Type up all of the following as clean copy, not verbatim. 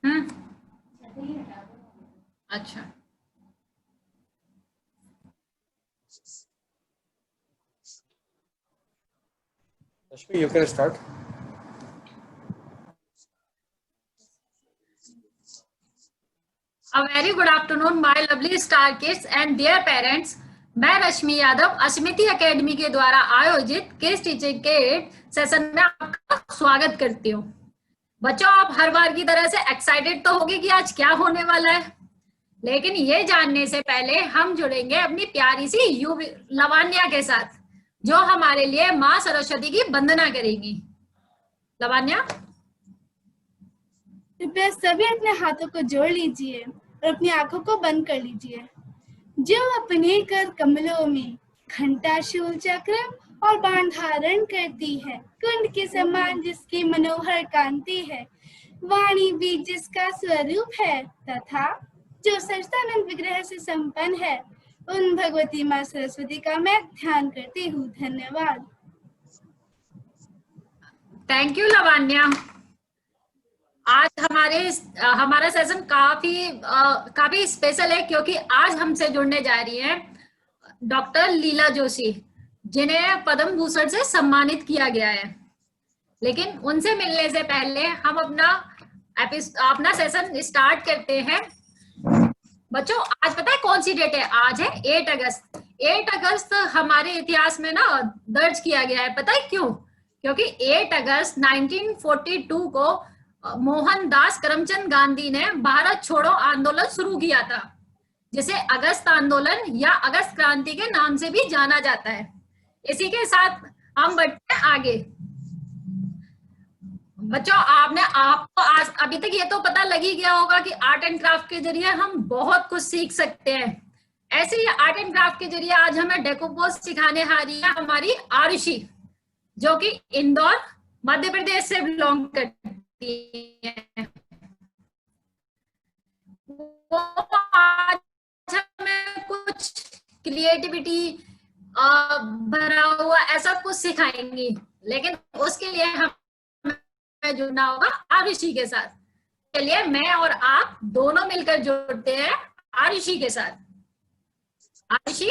हम्म। अच्छा, Rashmi, you can start. A very good afternoon, my lovely star kids and dear parents. मैं रश्मि Yadav अस्मिति academy के द्वारा आयोजित kids teaching के सेशन में आपका स्वागत करती हूँ। बच्चों, आप हर बार की तरह से एक्साइटेड तो होगी कि आज क्या होने वाला है, लेकिन ये जानने से पहले हम जुड़ेंगे अपनी प्यारी सी लवान्या के साथ, जो हमारे लिए माँ सरस्वती की वंदना करेगी। लवान्या, कृपया सभी अपने हाथों को जोड़ लीजिए और अपनी आंखों को बंद कर लीजिए। जो अपने कर कमलों में घंटा शूल चक्र और बाण धारण करती है, कुंड के समान जिसकी मनोहर कांति है, वाणी भी जिसका स्वरूप है, तथा जो सच्चिदानंद विग्रह से संपन्न है, उन भगवती माँ सरस्वती का मैं ध्यान करती हूँ। धन्यवाद। Thank you Lavanya. आज हमारा सेशन काफी स्पेशल है, क्योंकि आज हमसे जुड़ने जा रही हैं डॉक्टर लीला जोशी, जिन्हें पद्म भूषण से सम्मानित किया गया है। लेकिन उनसे मिलने से पहले हम अपना सेशन स्टार्ट करते हैं। बच्चों, आज पता है कौन सी डेट है? आज है 8 अगस्त। 8 अगस्त हमारे इतिहास में ना दर्ज किया गया है। पता है क्यों? क्योंकि 8 अगस्त 1942 को मोहनदास करमचंद गांधी ने भारत छोड़ो आंदोलन शुरू किया था, जिसे अगस्त आंदोलन या अगस्त क्रांति के नाम से भी जाना जाता है। इसी के साथ हम बढ़ते हैं आगे। बच्चों, आपको आज अभी तक ये तो पता लग ही गया होगा कि आर्ट एंड क्राफ्ट के जरिए हम बहुत कुछ सीख सकते हैं। ऐसे ही आर्ट एंड क्राफ्ट के जरिए आज हमें डेकोपोज सिखाने आ रही है हमारी आरुषि, जो कि इंदौर मध्य प्रदेश से बिलोंग करती है। वो आज हमें कुछ क्रिएटिविटी भरा हुआ ऐसा कुछ सिखाएंगी, लेकिन उसके लिए हमें जुड़ना होगा आरुषि के साथ। चलिए, मैं और आप दोनों मिलकर जुड़ते हैं आरुषि के साथ। Arushi?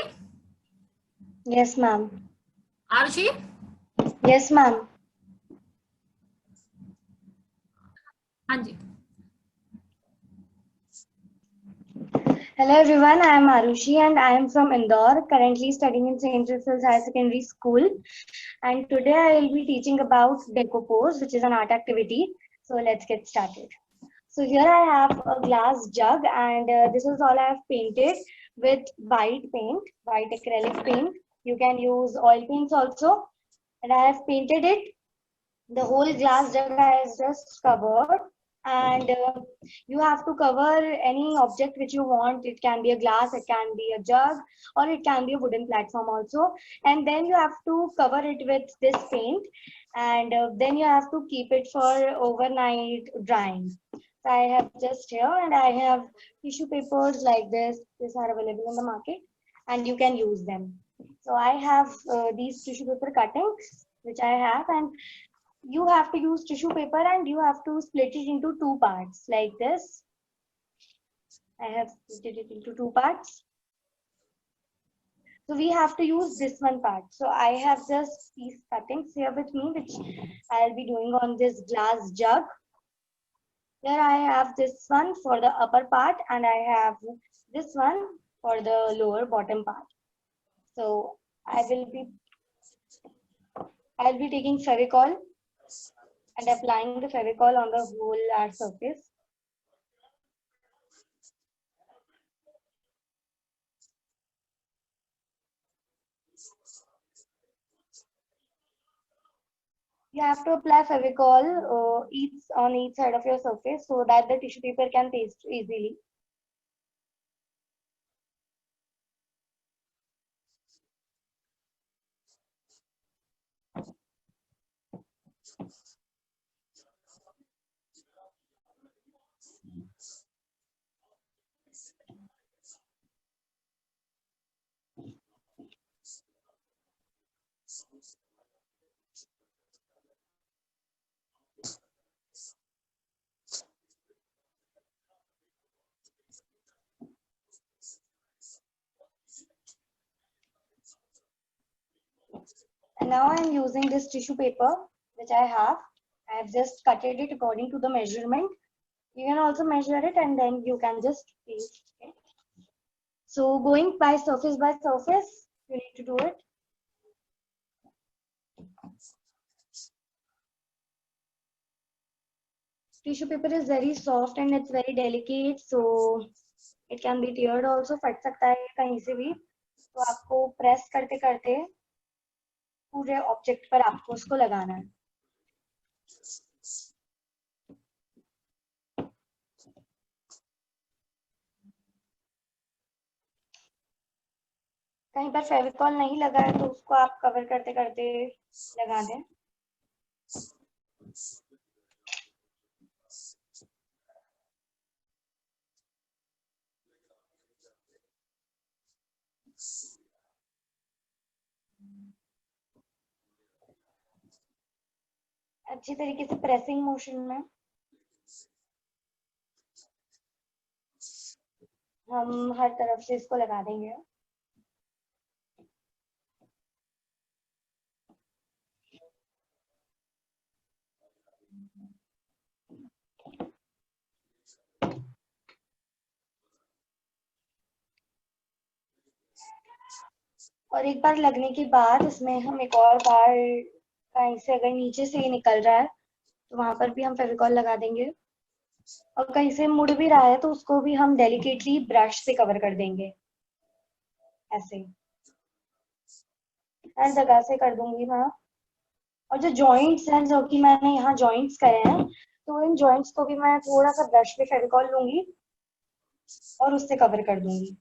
Yes ma'am. Arushi? Yes ma'am. हाँ जी। Hello everyone, I am Arushi and I am from Indore, currently studying in St. Joseph's Higher Secondary School. And today I will be teaching about Decopose, which is an art activity. So let's get started. So here I have a glass jug, and this is all I have painted with white paint, white acrylic paint. You can use oil paints also. And I have painted it. The whole glass jug is just covered, and you have to cover any object which you want. It can be a glass, it can be a jug, or it can be a wooden platform also. And then you have to cover it with this paint, and then you have to keep it for overnight drying. So I have just here, and I have tissue papers like this. These are available in the market, and you can use them. So I have these tissue paper cuttings which I have, and you have to use tissue paper and you have to split it into two parts like this. I have split it into two parts. So we have to use this one part. So I have just these cuttings here with me, which I'll be doing on this glass jug. Here I have this one for the upper part, and I have this one for the lower bottom part. So I'll be taking Fevicol and applying the Fevicol on the whole art surface. You have to apply Fevicol on each side of your surface so that the tissue paper can paste easily. using this tissue paper which I have. I have just cut it according to the measurement. You can also measure it and then you can just paste it. So going by surface, you need to do it. Tissue paper is very soft and it's very delicate, so it can be teared also. फट सकता है कहीं से भी, तो आपको press करते करते पूरे ऑब्जेक्ट पर आपको उसको लगाना है. कहीं पर फेविकॉल नहीं लगा है तो उसको आप कवर करते करते लगा दें. अच्छी तरीके से प्रेसिंग मोशन में हम हर तरफ से इसको लगा देंगे. और एक बार लगने के बाद इसमें हम एक और बार कहीं से अगर नीचे से ही निकल रहा है तो वहां पर भी हम फेविकॉल लगा देंगे. और कहीं से मुड़ भी रहा है तो उसको भी हम डेलिकेटली ब्रश से कवर कर देंगे. ऐसे हर जगह से कर दूंगी मैं. और जो जॉइंट्स हैं, जो कि मैंने यहाँ जॉइंट्स करे हैं, तो इन जॉइंट्स को भी मैं थोड़ा सा ब्रश पे फेविकॉल लूंगी और उससे कवर कर दूंगी.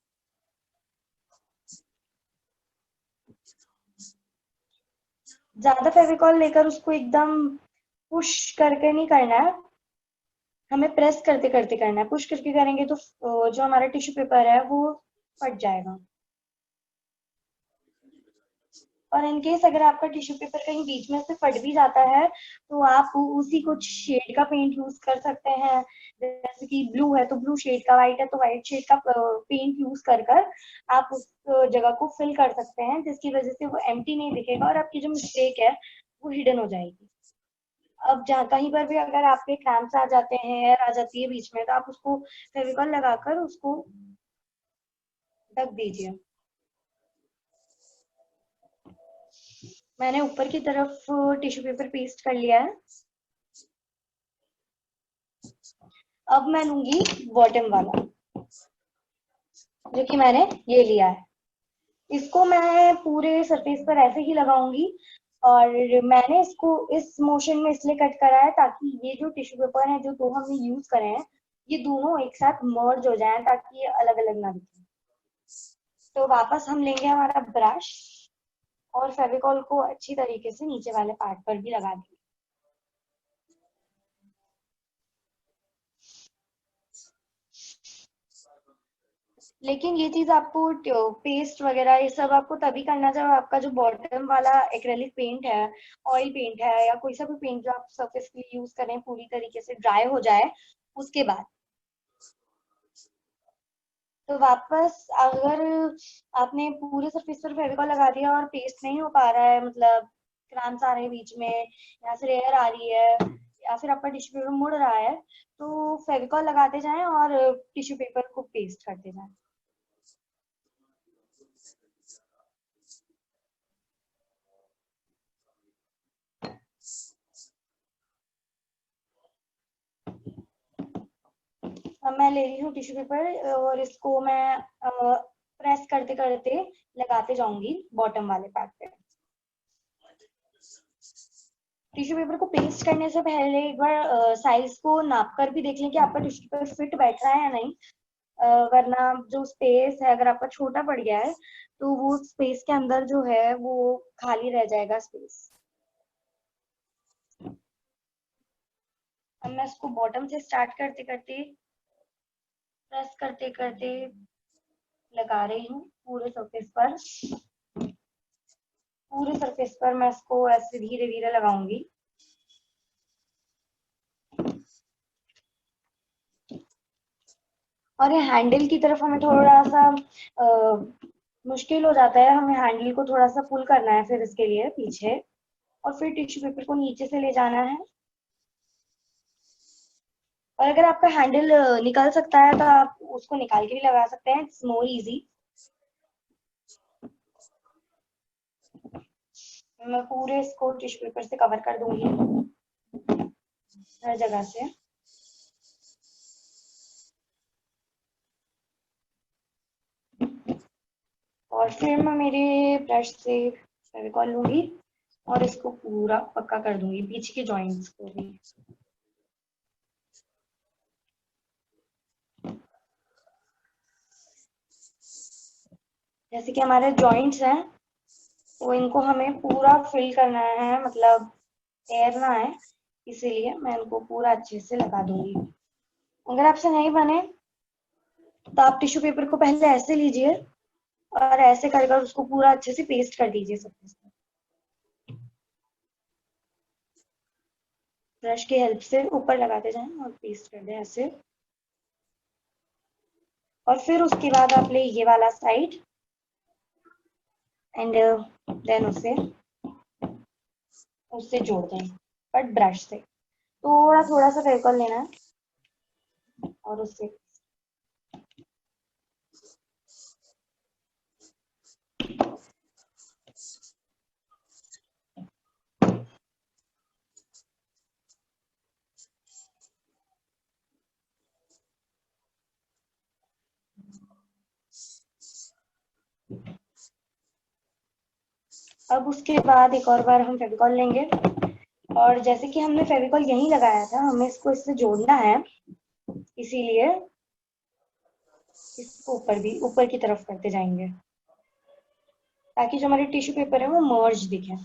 ज्यादा फेविकॉल लेकर उसको एकदम पुश करके नहीं करना है, हमें प्रेस करते करते करना है. पुश करके करेंगे तो जो हमारा टिश्यू पेपर है वो फट जाएगा. और इनकेस अगर आपका टिश्यू पेपर कहीं बीच में से फट भी जाता है तो आप उसी कुछ शेड का पेंट यूज कर सकते हैं. जैसे कि ब्लू है तो ब्लू शेड का, व्हाइट है तो व्हाइट शेड का पेंट यूज कर कर आप उस जगह को फिल कर सकते हैं, जिसकी वजह से वो एम्प्टी नहीं दिखेगा और आपकी जो मिस्टेक है वो हिडन हो जाएगी. अब जहाँ कहीं पर भी अगर आपके क्रैम्प्स आ जाते हैं, एयर आ जाती है बीच में, तो आप उसको फेविकॉल लगाकर उसको ढक दीजिए. मैंने ऊपर की तरफ टिश्यू पेपर पेस्ट कर लिया है. अब मैं लूंगी बॉटम वाला, जो कि मैंने ये लिया है. इसको मैं पूरे सरफेस पर ऐसे ही लगाऊंगी और मैंने इसको इस मोशन में इसलिए कट करा है ताकि ये जो टिश्यू पेपर है जो दो हमने यूज करे हैं ये दोनों एक साथ मर्ज हो जाएं, ताकि ये अलग अलग ना दिखे. तो वापस हम लेंगे हमारा ब्रश और फेविकॉल को अच्छी तरीके से नीचे वाले पार्ट पर भी लगा देंगे. लेकिन ये चीज आपको पेस्ट वगैरह ये सब आपको तभी करना जब आपका जो बॉटम वाला एक्रेलिक पेंट है, ऑयल पेंट है या कोई सा भी पेंट जो आप सरफेस के लिए यूज करें पूरी तरीके से ड्राई हो जाए उसके बाद. तो वापस अगर आपने पूरे सरफेस पर फेविकॉल लगा दिया और पेस्ट नहीं हो पा रहा है, मतलब क्रैम्प्स आ रहे हैं बीच में या फिर एयर आ रही है या फिर आपका टिश्यू पेपर मुड़ रहा है, तो फेविकॉल लगाते जाएं और टिश्यू पेपर को पेस्ट करते जाएं. अब मैं ले रही हूँ टिश्यू पेपर और इसको मैं प्रेस करते करते लगाते जाऊंगी बॉटम वाले पार्ट पे. टिश्यू पेपर को पेस्ट करने से पहले एक बार साइज को नाप कर भी देख लें कि आपका टिश्यू पेपर फिट बैठ रहा है या नहीं. वरना जो स्पेस है अगर आपका छोटा पड़ गया है तो वो स्पेस के अंदर जो है वो खाली रह जाएगा स्पेस. अब मैं इसको बॉटम से स्टार्ट करते करते प्रेस करते करते लगा रही हूँ पूरे सरफेस पर. पूरे सरफेस पर मैं इसको ऐसे धीरे धीरे लगाऊंगी. और ये हैंडल की तरफ हमें थोड़ा सा मुश्किल हो जाता है, हमें हैंडल को थोड़ा सा पुल करना है फिर इसके लिए पीछे. और फिर टिश्यू पेपर को नीचे से ले जाना है। और अगर आपका हैंडल निकल सकता है तो आप उसको निकाल के भी लगा सकते हैं, इट्स मोर इजी। मैं पूरे इसको टिश्यू पेपर से कवर कर दूंगी हर जगह से। और फिर मैं मेरे ब्रश से फेविकॉल लूंगी और इसको पूरा पक्का कर दूंगी, पीछे के जॉइंट्स को भी। जैसे कि हमारे जॉइंट्स हैं तो इनको हमें पूरा फिल करना है, मतलब तैरना है, इसीलिए मैं इनको पूरा अच्छे से लगा दूंगी। अगर आपसे नहीं बने तो आप टिश्यू पेपर को पहले ऐसे लीजिए और ऐसे कर उसको पूरा अच्छे से पेस्ट कर दीजिए सब कुछ। ब्रश की हेल्प से ऊपर लगाते जाएं और पेस्ट कर दें ऐसे। और फिर उसके बाद आप ले ये वाला साइड एंड देन उससे जोड़ दें, बट ब्रश से थोड़ा थोड़ा सा फेविकॉल लेना है और उससे। अब उसके बाद एक और बार हम फेविकॉल लेंगे और जैसे कि हमने फेविकॉल यहीं लगाया था, हमें इसको इससे जोड़ना है, इसीलिए इसको ऊपर की तरफ करते जाएंगे ताकि जो हमारे टिश्यू पेपर है वो मर्ज दिखे।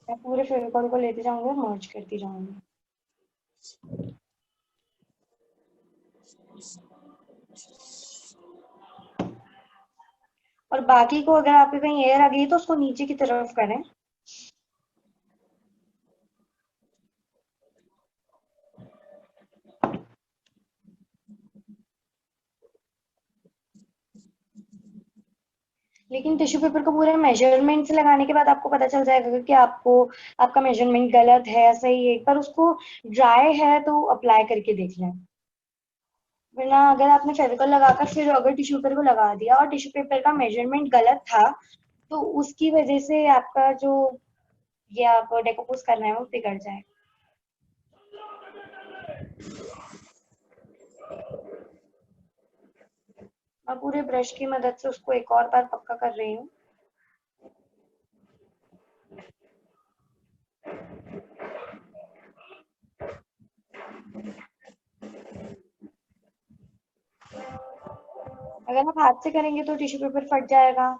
मैं पूरे फेविकॉल को लेते जाऊंगी और मर्ज करती जाऊंगी। और बाकी को अगर आपके कहीं एयर आ गई तो उसको नीचे की तरफ करें। लेकिन टिश्यू पेपर को पूरे मेजरमेंट से लगाने के बाद आपको पता चल जाएगा कि आपका मेजरमेंट गलत है सही है। एक बार उसको ड्राई है तो अप्लाई करके देख लें, वरना अगर आपने फेविकॉल लगाकर फिर अगर टिश्यू पेपर को लगा दिया और टिश्यू पेपर का मेजरमेंट गलत था तो उसकी वजह से आपका जो ये आप डेकोपोज करना है वो बिगड़ जाए। मैं पूरे ब्रश की मदद से उसको एक और बार पक्का कर रही हूँ। अगर आप हाथ से करेंगे तो टिश्यू पेपर फट जाएगा,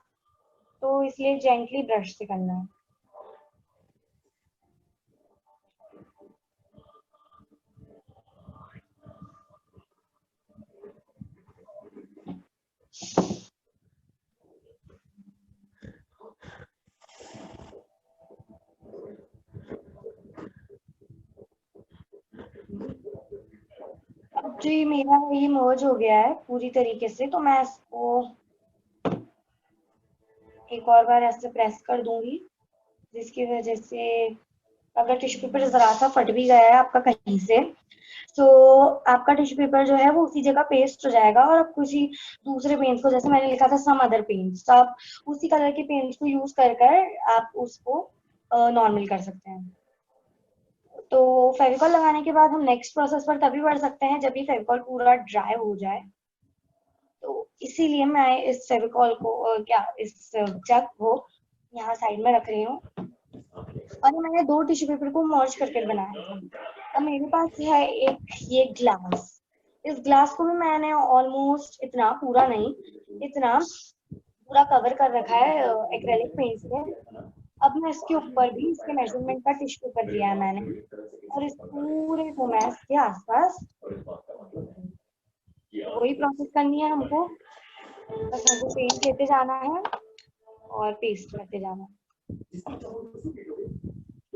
तो इसलिए जेंटली ब्रश से करना है। अब जो ये मेरा ये मर्ज हो गया है पूरी तरीके से, तो मैं इसको एक और बार ऐसे प्रेस कर दूंगी, जिसकी वजह से अगर टिश्यू पेपर जरा सा फट भी गया है आपका कहीं से तो आपका टिश्यू पेपर जो है वो उसी जगह पेस्ट हो जाएगा और आप किसी दूसरे पेंट्स को, जैसे मैंने लिखा था सम अदर पेंट्स, तो आप उसी कलर के पेंट्स को यूज कर आप उसको नॉर्मल कर सकते हैं। तो फेविकॉल लगाने के बाद हम नेक्स्ट प्रोसेस पर तभी बढ़ सकते हैं जब ये फेविकॉल पूरा ड्राई हो जाए। तो इसीलिए मैं इस फेविकॉल को इस जग को यहाँ साइड में रख रही हूँ और मैंने 2 टिश्यू पेपर को मर्ज करके बनाया था। अब मेरे पास है एक ये ग्लास, इस ग्लास को भी मैंने ऑलमोस्ट इतना पूरा नहीं, इतना पूरा कवर कर रखा है एक्रेलिक पेंट से। अब मैं इसके ऊपर भी इसके मेजरमेंट का टिश्यू पेपर लिया है मैंने और इस पूरे को मैं इसके आसपास वही प्रोसेस करनी है हमको, बस हमको पेंट लेते जाना है और पेस्ट करते जाना है।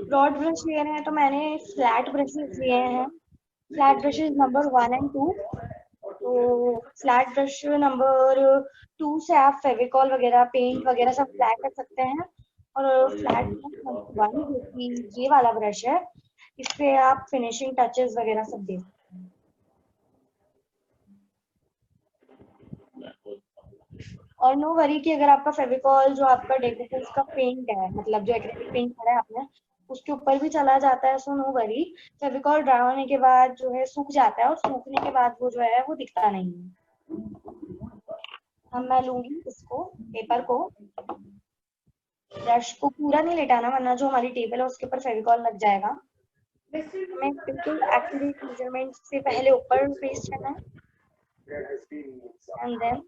ब्रॉड ब्रश ले रहे हैं तो मैंने फ्लैट ब्रशेस लिए हैं, फ्लैट ब्रशेस नंबर 1 एंड 2। तो फ्लैट ब्रश नंबर 2 से आप फेविकॉल वगैरह, पेंट वगैरह सब अप्लाई कर सकते हैं। और फ्लैट ब्रश नंबर 1 जो कि ये वाला ब्रश है, इससे आप फिनिशिंग टचेस वगैरह सब दे सकते हैं। और नो वरी कि अगर आपका फेविकॉल जो आपका डेकोपोज का पेंट है, मतलब जो एक्रेलिक पेंट करा है आपने, उसके ऊपर भी चला जाता है, so no worry, Fevicol dry होने के बाद जो है सूख जाता है और सूखने के बाद वो जो है वो दिखता नहीं है। अब मैं लूंगी इसको, पेपर को, ब्रश को पूरा नहीं लेटाना वरना जो हमारी टेबल है उसके ऊपर फेविकॉल लग जाएगा। हमें बिल्कुल एक्यूरेट मेजरमेंट से पहले ऊपर पेस्ट करना है एंड देन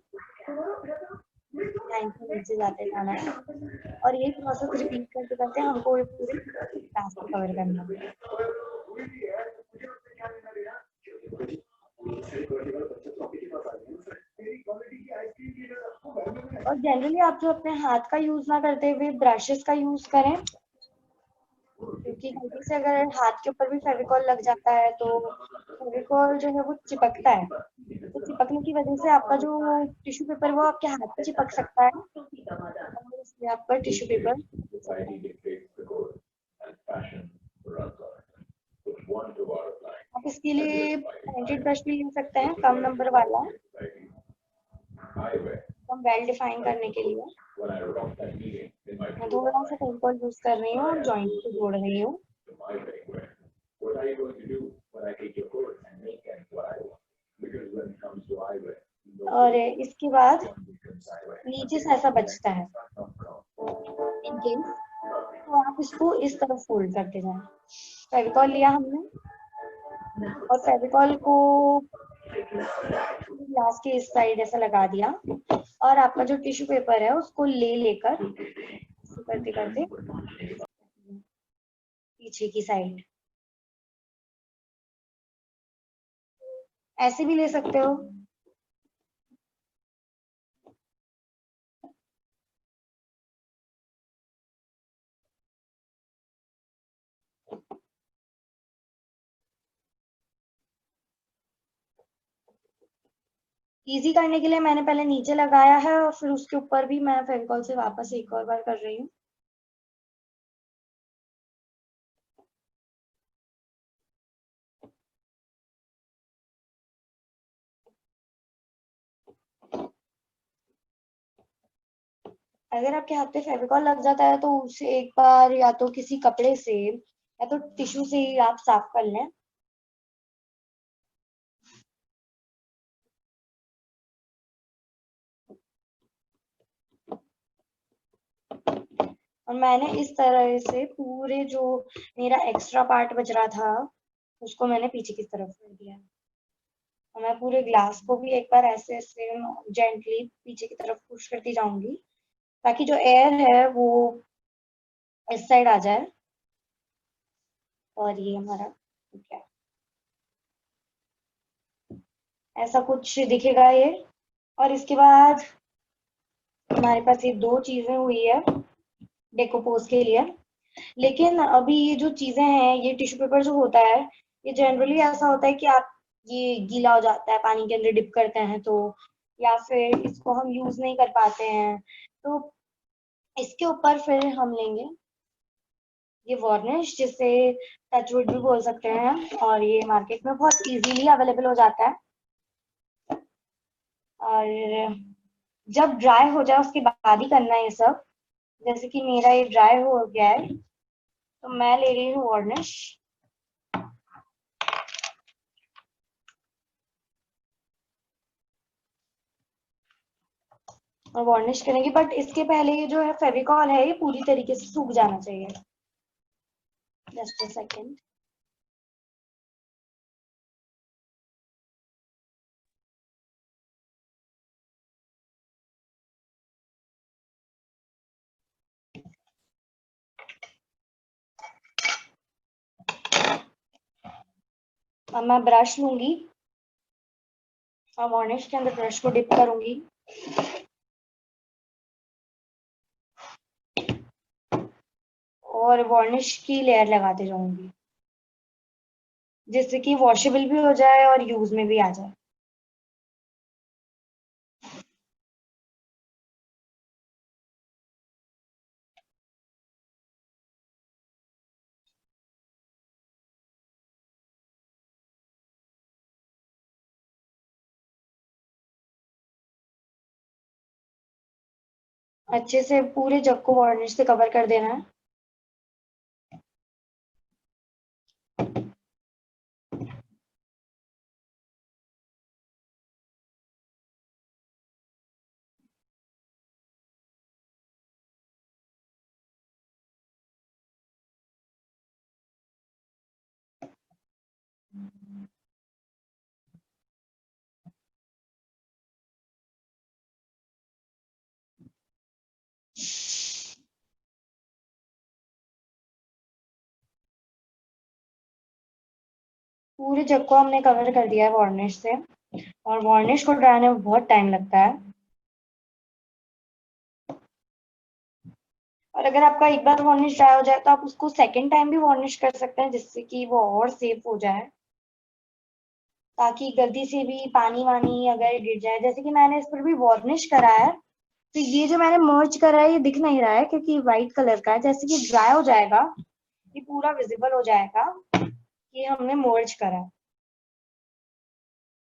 लाइन से नीचे जाते जाना है और यही प्रोसेस रिपीट करते करते हमको ये पूरे क्लास को कवर करना है। और जनरली आप जो अपने हाथ का यूज ना करते हुए ब्रशेस का यूज करें, क्योंकि गलती से अगर हाथ के ऊपर भी फेविकॉल लग जाता है तो फेविकॉल जो है वो चिपकता है, तो चिपकने की वजह से आपका जो टिश्यू पेपर वो आपके हाथ पे चिपक सकता है और इसलिए आपका टिश्यू पेपर। आप इसके लिए पॉइंटेड ब्रश भी ले सकते हैं, कम नंबर वाला, एकदम वेल डिफाइन करने के लिए। मैं थोड़ा सा फेविकॉल यूज कर रही हूँ और जॉइंट को जोड़ रही हूँ। और इसके बाद नीचे से ऐसा बचता है इन केस, तो आप इसको इस तरफ फोल्ड करते जाएं। फेविकॉल लिया हमने और फेविकॉल को ग्लास के इस साइड ऐसा लगा दिया और आपका जो टिश्यू पेपर है उसको लेकर करते करते पीछे की साइड ऐसे भी ले सकते हो। इजी करने के लिए मैंने पहले नीचे लगाया है और फिर उसके ऊपर भी मैं फेविकॉल से वापस एक और बार कर रही हूँ। अगर आपके हाथ पे फेविकॉल लग जाता है तो उसे एक बार या तो किसी कपड़े से या तो टिश्यू से ही आप साफ कर लें। और मैंने इस तरह से पूरे जो मेरा एक्स्ट्रा पार्ट बच रहा था उसको मैंने पीछे की तरफ कर दिया। और मैं पूरे ग्लास को भी एक बार ऐसे ऐसे जेंटली पीछे की तरफ पुश करती जाऊंगी ताकि जो एयर है वो इस साइड आ जाए। और ये हमारा क्या ऐसा कुछ दिखेगा ये। और इसके बाद हमारे पास ये दो चीजें हुई है डेकोपोज के लिए। लेकिन अभी ये जो चीजें हैं, ये टिश्यू पेपर जो होता है ये जनरली ऐसा होता है कि आप ये गीला हो जाता है पानी के अंदर डिप करते हैं तो, या फिर इसको हम यूज नहीं कर पाते हैं, तो इसके ऊपर फिर हम लेंगे ये वार्निश, जिसे टचवुड भी बोल सकते हैं और ये मार्केट में बहुत इजीली अवेलेबल हो जाता है। और जब ड्राई हो जाए उसके बाद ही करना है ये सब। जैसे कि मेरा ये ड्राई हो गया है तो मैं ले रही हूँ वार्निश। और वार्निश करेंगे, बट इसके पहले ये जो है फेविकॉल है ये पूरी तरीके से सूख जाना चाहिए। Just a second. अब मैं ब्रश लूंगी और वार्निश के अंदर ब्रश को डिप करूंगी। और वार्निश की लेयर लगाते जाऊंगी, जिससे कि वॉशेबल भी हो जाए और यूज में भी आ जाए। अच्छे से पूरे जग को वार्निश से कवर कर देना है। पूरे जग को हमने कवर कर दिया है वार्निश से, और वार्निश को ड्राई होने में बहुत टाइम लगता है। और अगर आपका एक बार वार्निश ड्राई हो जाए तो आप उसको सेकेंड टाइम भी वार्निश कर सकते हैं, जिससे कि वो और सेफ हो जाए, ताकि गलती से भी पानी वानी अगर गिर जाए। जैसे कि मैंने इस पर भी वार्निश करा है, तो ये जो मैंने मर्ज करा है ये दिख नहीं रहा है क्योंकि व्हाइट कलर का है। जैसे कि ड्राई हो जाएगा ये पूरा विजिबल हो जाएगा कि हमने मर्ज करा है।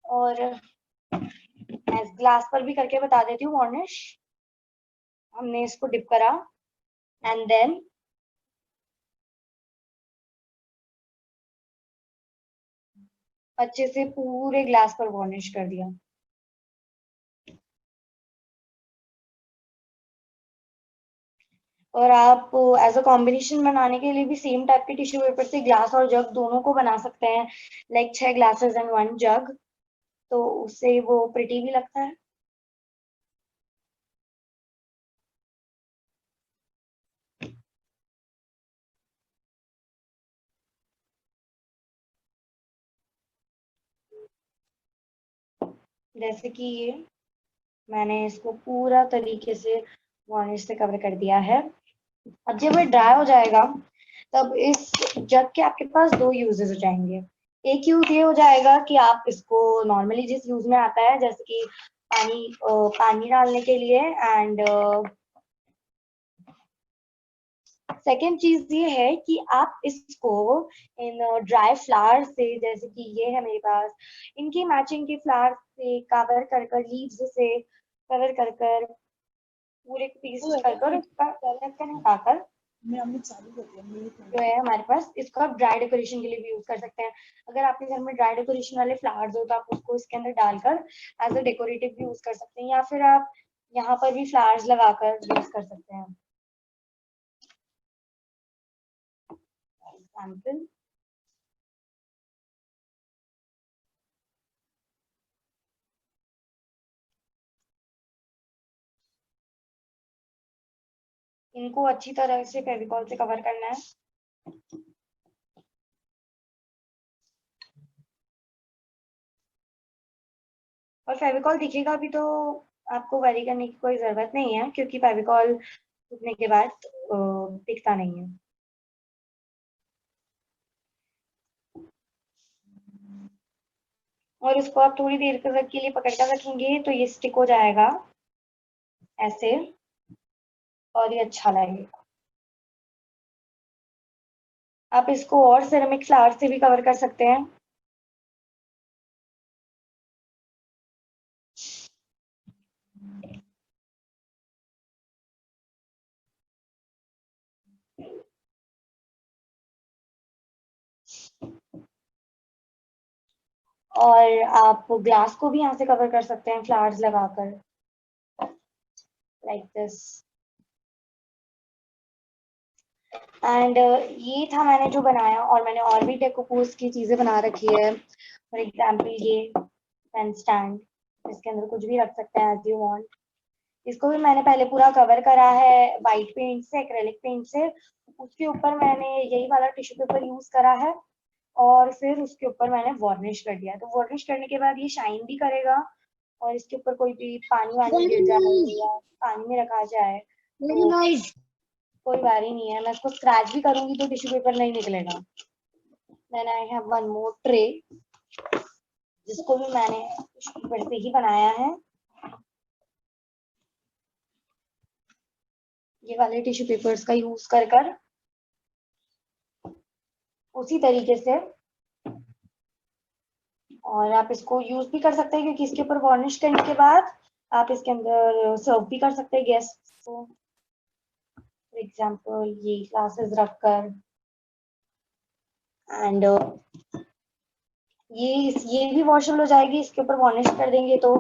और मैं इस ग्लास पर भी करके बता देती हूँ वार्निश। हमने इसको डिप करा एंड देन अच्छे से पूरे ग्लास पर वार्निश कर दिया। और आप एज अ कॉम्बिनेशन बनाने के लिए भी सेम टाइप के टिश्यू पेपर से ग्लास और जग दोनों को बना सकते हैं, लाइक 6 ग्लासेस एंड 1 जग, तो उससे वो प्रिटी भी लगता है। जैसे कि ये मैंने इसको पूरा तरीके से वार्निश से कवर कर दिया है। अब जब ये ड्राई हो जाएगा तब इस जग के आपके पास 2 यूजेस हो जाएंगे। एक यूज ये हो जाएगा कि आप इसको नॉर्मली जिस यूज में आता है, जैसे कि पानी डालने के लिए, एंड सेकेंड चीज ये है कि आप इसको इन ड्राई फ्लावर से, जैसे कि ये है मेरे पास, इनकी मैचिंग के फ्लावर से कवर कर कर, लीव्स से कवर कर कर, पूरे पीस कर कर, उसका ढक्कन हटाकर जो है हमारे पास, इसको आप ड्राई डेकोरेशन के लिए भी यूज कर सकते हैं। अगर आपके घर में ड्राई डेकोरेशन वाले फ्लावर्स हो तो आप उसको इसके अंदर डालकर एज अ डेकोरेटिव भी यूज कर सकते हैं, या फिर आप यहाँ पर भी फ्लावर्स लगाकर यूज कर सकते हैं। एग्जाम्पल, इनको अच्छी तरह से फेविकॉल से कवर करना है। और फेविकॉल दिखेगा भी तो आपको वरी करने की कोई जरूरत नहीं है, क्योंकि फेविकॉल सूखने के बाद दिखता नहीं है। और इसको आप थोड़ी देर तक के लिए पकड़ कर रखेंगे तो ये स्टिक हो जाएगा ऐसे, और ये अच्छा लगेगा। आप इसको और सिरेमिक फ्लावर से भी कवर कर सकते हैं। और आप ग्लास को भी यहाँ से कवर कर सकते हैं फ्लावर्स लगाकर, लाइक दिस। एंड ये था मैंने जो बनाया, और मैंने और भी डेकोपोज की चीजें बना रखी है। फॉर एग्जाम्पल ये पेन स्टैंड, इसके अंदर कुछ भी रख सकते हैं एज यू वांट। इसको भी मैंने पहले पूरा कवर करा है वाइट पेंट से, एक्रेलिक पेंट से। उसके ऊपर मैंने यही वाला टिश्यू पेपर यूज करा है, और फिर उसके ऊपर मैंने वार्निश कर दिया। तो वार्निश करने के बाद ये शाइन भी करेगा, और इसके ऊपर कोई भी पानी वानी गिर जाए या पानी में रखा जाए तो कोई बारी नहीं है, मैं इसको स्क्रैच भी करूंगी तो टिश्यू पेपर नहीं निकलेगा। Then I have one more tray जिसको भी मैंने टिश्यू पेपर से ही बनाया है। ये वाले टिश्यू पेपर्स का यूज कर उसी तरीके से, और आप इसको यूज भी कर सकते हैं क्योंकि इसके ऊपर वार्निश करने के बाद आप इसके अंदर सर्व भी कर सकते हैं गेस्ट को। फॉर एग्जाम्पल ये ग्लासेस रखकर, एंड ये भी वॉशेबल हो जाएगी, इसके ऊपर वार्निश कर देंगे तो।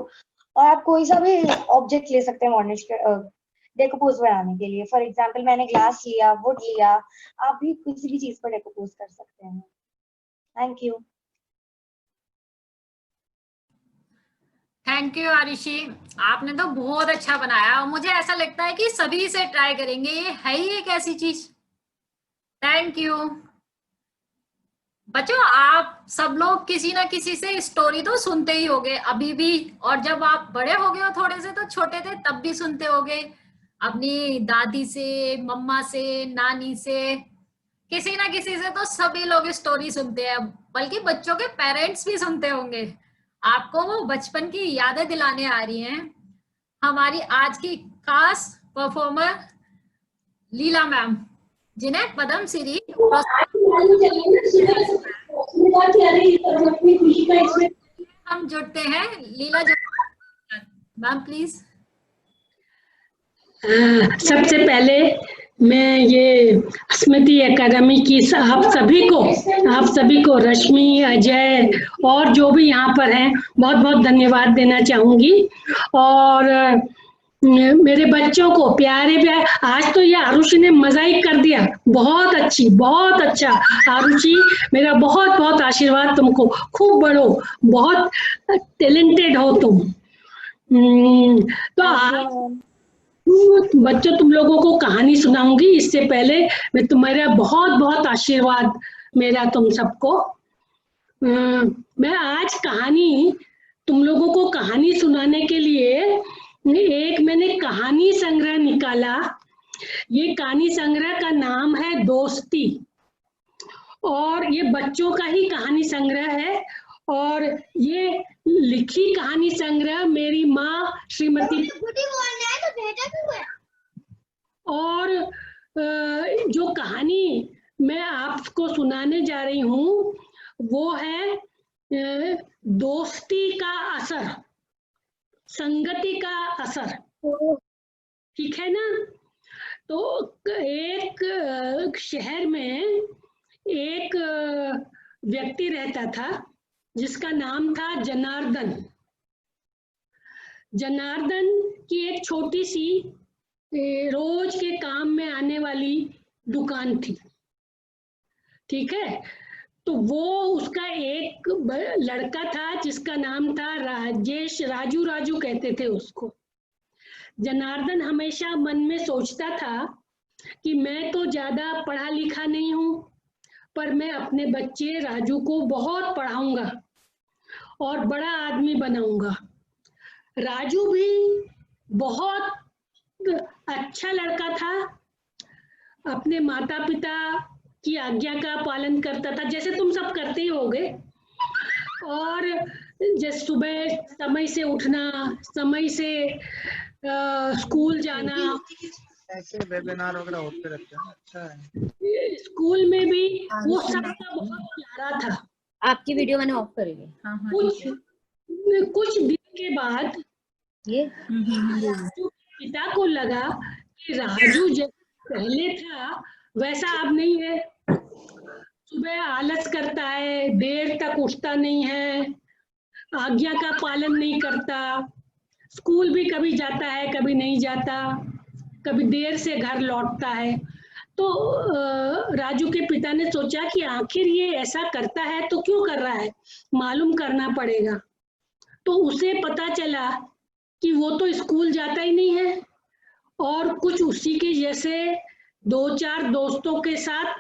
और आप कोई सा भी ऑब्जेक्ट ले सकते हैं वार्निश डेकोपोज बनाने के लिए। फॉर एग्जाम्पल मैंने ग्लास लिया, वुड लिया, आप भी किसी भी चीज पर डेकोपोज कर सकते हैं। Thank you. Thank you Arushi, आपने तो बहुत अच्छा बनाया। मुझे ऐसा लगता है कि सभी इसे ट्राई करेंगे, ये है ही एक ऐसी चीज। थैंक यू बच्चों। आप सब लोग किसी ना किसी से स्टोरी तो सुनते ही होगे अभी भी, और जब आप बड़े हो गए हो थोड़े से, तो छोटे थे तब भी सुनते होगे अपनी दादी से, मम्मा से, नानी से, किसी ना किसी से तो सभी लोग स्टोरी सुनते हैं, बल्कि बच्चों के पेरेंट्स भी सुनते होंगे। आपको वो बचपन की यादें दिलाने आ रही हैं हमारी आज की खास परफॉर्मर लीला मैम, जिन्हें पद्म श्री हम जुड़ते हैं। लीला मैम प्लीज। सबसे पहले मैं ये स्मृति एकेडमी की आप सभी को रश्मि, अजय और जो भी यहाँ पर हैं बहुत बहुत धन्यवाद देना चाहूंगी। और मेरे बच्चों को प्यारे आज तो ये आरुषि ने मजा ही कर दिया, बहुत अच्छा आरुषि, मेरा बहुत बहुत आशीर्वाद तुमको, खूब बढ़ो, बहुत टैलेंटेड हो तुम। तो आज बच्चों तुम लोगों को कहानी सुनाऊंगी, इससे पहले मैं तुम्हारा बहुत बहुत आशीर्वाद मेरा तुम सबको। मैं आज तुम लोगों को कहानी सुनाने के लिए एक मैंने कहानी संग्रह निकाला। ये कहानी संग्रह का नाम है दोस्ती, और ये बच्चों का ही कहानी संग्रह है। और ये लिखी कहानी संग्रह मेरी माँ श्रीमती, और जो कहानी मैं आपको सुनाने जा रही हूँ वो है दोस्ती का असर, संगति का असर, ठीक है ना। तो एक शहर में एक व्यक्ति रहता था जिसका नाम था जनार्दन। जनार्दन की एक छोटी सी रोज के काम में आने वाली दुकान थी, ठीक है। तो वो उसका एक लड़का था जिसका नाम था राजेश, राजू कहते थे उसको। जनार्दन हमेशा मन में सोचता था कि मैं तो ज्यादा पढ़ा लिखा नहीं हूँ, पर मैं अपने बच्चे राजू को बहुत पढ़ाऊंगा और बड़ा आदमी बनाऊंगा। राजू भी बहुत अच्छा लड़का था, अपने माता पिता की आज्ञा का पालन करता था, जैसे तुम सब करते ही होगे। और जैसे सुबह समय से उठना, समय से स्कूल जाना, ऐसे वेबिनार वगैरह होते रहते हैं। अच्छा है। स्कूल में भी वो सबका बहुत प्यारा था। आपकी वीडियो मैंने ऑफ कर दी। हाँ हाँ कुछ दिन के बाद ये राजू के पिता को लगा कि राजू जैसा पहले था वैसा अब नहीं है। सुबह आलस करता है, देर तक उठता नहीं है, आज्ञा का पालन नहीं करता, स्कूल भी कभी जाता है कभी नहीं जाता, कभी देर से घर लौटता है। तो राजू के पिता ने सोचा कि आखिर ये ऐसा करता है तो क्यों कर रहा है, मालूम करना पड़ेगा। तो उसे पता चला कि वो तो स्कूल जाता ही नहीं है और कुछ उसी के जैसे 2-4 दोस्तों के साथ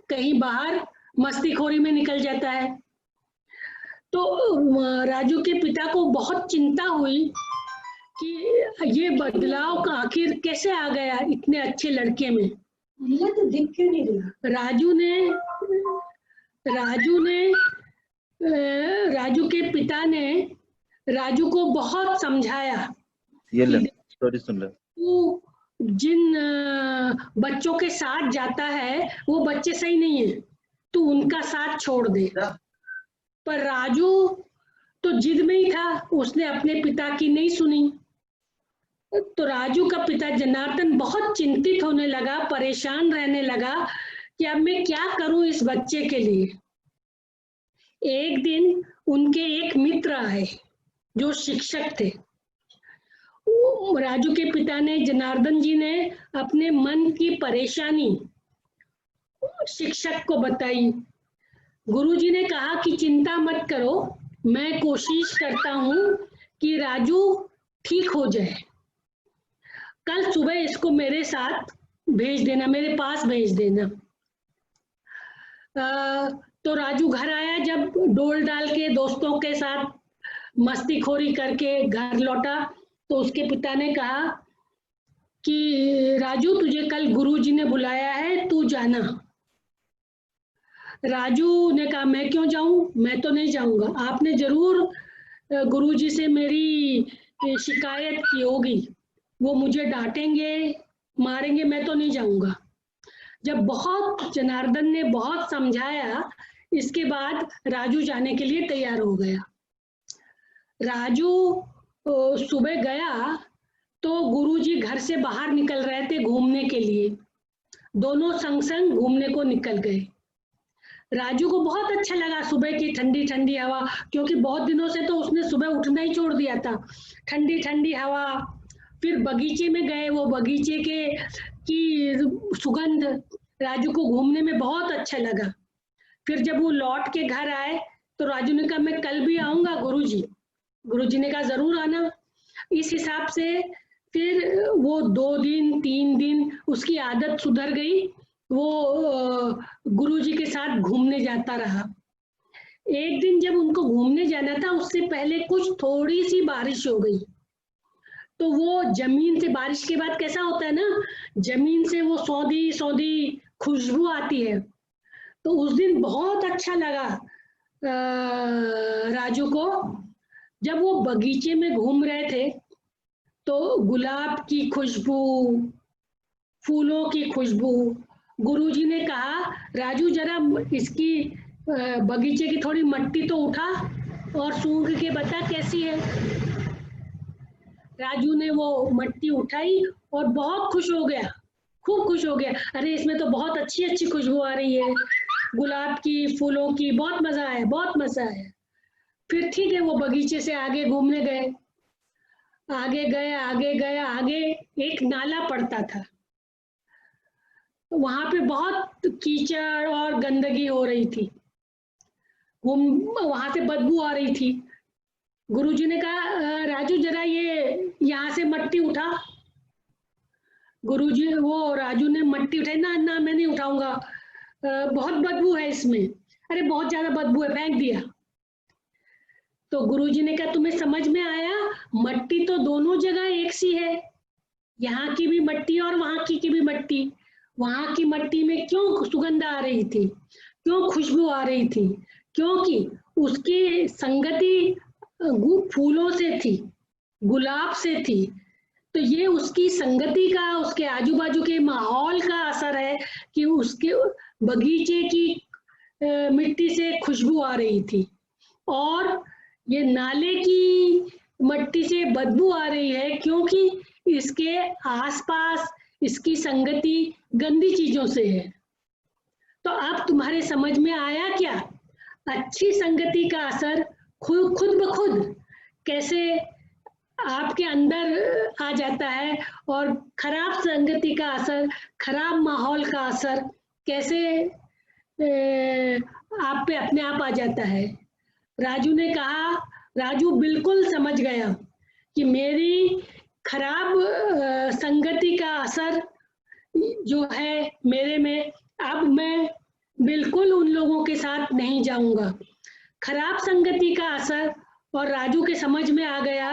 कहीं बाहर मस्तीखोरी में निकल जाता है। तो राजू के पिता को बहुत चिंता हुई कि ये बदलाव का आखिर कैसे आ गया इतने अच्छे लड़के में। ये तो दिख क्यों नहीं रहा? राजू के पिता ने राजू को बहुत समझाया ये ले कि स्टोरी सुन ले। तू जिन बच्चों के साथ जाता है वो बच्चे सही नहीं है, तू उनका साथ छोड़ दे। पर राजू तो जिद में ही था, उसने अपने पिता की नहीं सुनी। तो राजू का पिता जनार्दन बहुत चिंतित होने लगा, परेशान रहने लगा कि अब मैं क्या करूं इस बच्चे के लिए। एक दिन उनके एक मित्र आए जो शिक्षक थे। राजू के पिता ने, जनार्दन जी ने अपने मन की परेशानी शिक्षक को बताई। गुरुजी ने कहा कि चिंता मत करो, मैं कोशिश करता हूं कि राजू ठीक हो जाए। कल सुबह इसको मेरे साथ भेज देना, मेरे पास भेज देना। तो राजू घर आया, जब डोल डाल के दोस्तों के साथ मस्तीखोरी करके घर लौटा तो उसके पिता ने कहा कि राजू तुझे कल गुरुजी ने बुलाया है, तू जाना। राजू ने कहा मैं क्यों जाऊं, मैं तो नहीं जाऊंगा। आपने जरूर गुरुजी से मेरी शिकायत की होगी, वो मुझे डांटेंगे मारेंगे, मैं तो नहीं जाऊंगा। जब बहुत जनार्दन ने बहुत समझाया, इसके बाद राजू जाने के लिए तैयार हो गया। राजू सुबह गया तो गुरुजी घर से बाहर निकल रहे थे घूमने के लिए। दोनों संग संग घूमने को निकल गए। राजू को बहुत अच्छा लगा सुबह की ठंडी ठंडी हवा, क्योंकि बहुत दिनों से तो उसने सुबह उठना ही छोड़ दिया था। ठंडी ठंडी हवा, फिर बगीचे में गए, वो बगीचे की सुगंध राजू को घूमने में बहुत अच्छा लगा। फिर जब वो लौट के घर आए तो राजू ने कहा मैं कल भी आऊंगा गुरुजी। गुरुजी ने कहा जरूर आना। इस हिसाब से फिर वो 2 दिन 3 दिन उसकी आदत सुधर गई, वो गुरुजी के साथ घूमने जाता रहा। एक दिन जब उनको घूमने जाना था, उससे पहले कुछ थोड़ी सी बारिश हो गई। तो वो जमीन से, बारिश के बाद कैसा होता है ना, जमीन से वो सौंधी सौंधी खुशबू आती है। तो उस दिन बहुत अच्छा लगा राजू को। जब वो बगीचे में घूम रहे थे तो गुलाब की खुशबू, फूलों की खुशबू, गुरुजी ने कहा राजू जरा इसकी बगीचे की थोड़ी मट्टी तो उठा और सूंघ के बता कैसी है। राजू ने वो मट्टी उठाई और बहुत खुश हो गया, खूब खुश हो गया। अरे इसमें तो बहुत अच्छी अच्छी खुशबू आ रही है, गुलाब की, फूलों की, बहुत मजा आया, बहुत मजा आया। फिर ठीक है, वो बगीचे से आगे घूमने गए। आगे गए, आगे गए, आगे एक नाला पड़ता था। वहां पे बहुत कीचड़ और गंदगी हो रही थी, वहां से बदबू आ रही थी। गुरुजी ने कहा राजू जरा ये यहाँ से मट्टी उठा। गुरुजी, वो राजू ने मट्टी उठाई। ना ना मैं नहीं उठाऊंगा, बहुत बदबू है इसमें। अरे बहुत ज्यादा बदबू है, फेंक दिया। तो गुरुजी ने कहा तुम्हें समझ में आया, मट्टी तो दोनों जगह एक सी है, यहाँ की भी मट्टी और वहां की भी मट्टी। वहां की मट्टी में क्यों सुगंध आ रही थी, क्यों खुशबू आ रही थी? क्योंकि उसकी संगति फूलों से थी, गुलाब से थी। तो ये उसकी संगति का, उसके आजू बाजू के माहौल का असर है कि उसके बगीचे की मिट्टी से खुशबू आ रही थी और ये नाले की मट्टी से बदबू आ रही है, क्योंकि इसके आसपास इसकी संगति गंदी चीजों से है। तो अब तुम्हारे समझ में आया क्या, अच्छी संगति का असर खुद ब खुद कैसे आपके अंदर आ जाता है और खराब संगति का असर, खराब माहौल का असर कैसे आप पे अपने आप आ जाता है। राजू ने कहा, राजू बिल्कुल समझ गया कि मेरी खराब संगति का असर जो है मेरे में, अब मैं बिल्कुल उन लोगों के साथ नहीं जाऊंगा। खराब संगति का असर, और राजू के समझ में आ गया,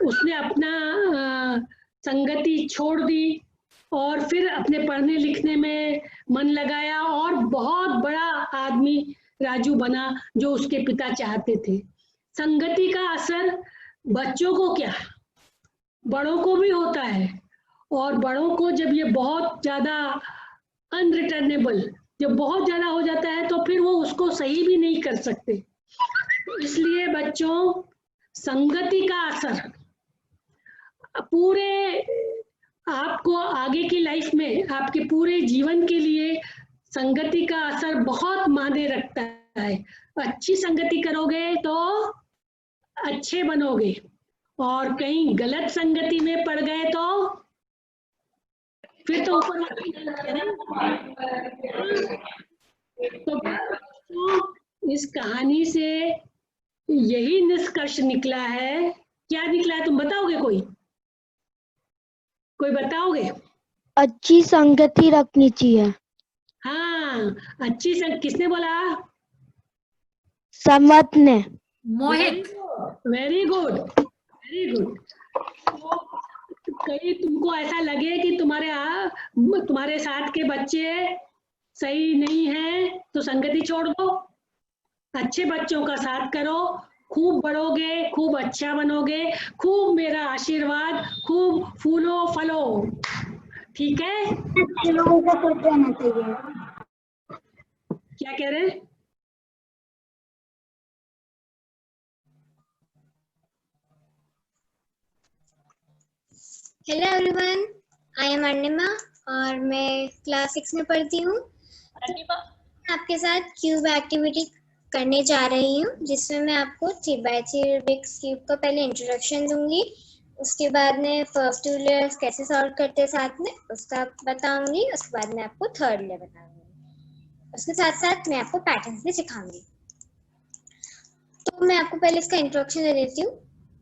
उसने अपना संगति छोड़ दी और फिर अपने पढ़ने लिखने में मन लगाया और बहुत बड़ा आदमी राजू बना जो उसके पिता चाहते थे। संगति का असर बच्चों को क्या, बड़ों को भी होता है, और बड़ों को जब ये बहुत ज्यादा अनरिटर्नेबल, जब बहुत ज्यादा हो जाता है तो फिर वो उसको सही भी नहीं कर सकते। इसलिए बच्चों, संगति का असर पूरे आपको आगे की लाइफ में, आपके पूरे जीवन के लिए संगति का असर बहुत मायने रखता है। अच्छी संगति करोगे तो अच्छे बनोगे, और कहीं गलत संगति में पड़ गए तो फिर तो ऊपर तो इस कहानी से यही निष्कर्ष निकला है। क्या निकला है तुम बताओगे? कोई बताओगे? अच्छी संगति रखनी चाहिए। हाँ, अच्छी संगति किसने बोला? समत ने। Mohit. Very good, very good. कहीं तुमको ऐसा लगे कि तुम्हारे साथ के बच्चे सही नहीं हैं तो संगति छोड़ दो, अच्छे बच्चों का साथ करो, खूब बढ़ोगे, खूब अच्छा बनोगे, खूब मेरा आशीर्वाद, खूब फूलो फलो, ठीक है? लोगों को खुश रहना चाहिए। क्या कह रहे हैं? हेलो एवरीवन, आई एम अर्णिमा और मैं क्लास 6 में पढ़ती हूँ। आपके साथ क्यूब एक्टिविटी करने जा रही हूँ, जिसमें मैं आपको 3x3 रूबिक्स क्यूब का पहले इंट्रोडक्शन दूंगी, उसके बाद में फर्स्ट 2 लेयर्स कैसे सॉल्व करते हैं साथ में उसका बताऊंगी, उसके बाद में आपको थर्ड लेयर बताऊंगी, उसके साथ साथ मैं आपको पैटर्न्स भी सिखाऊंगी। तो मैं आपको पहले इसका इंट्रोडक्शन दे देती हूँ।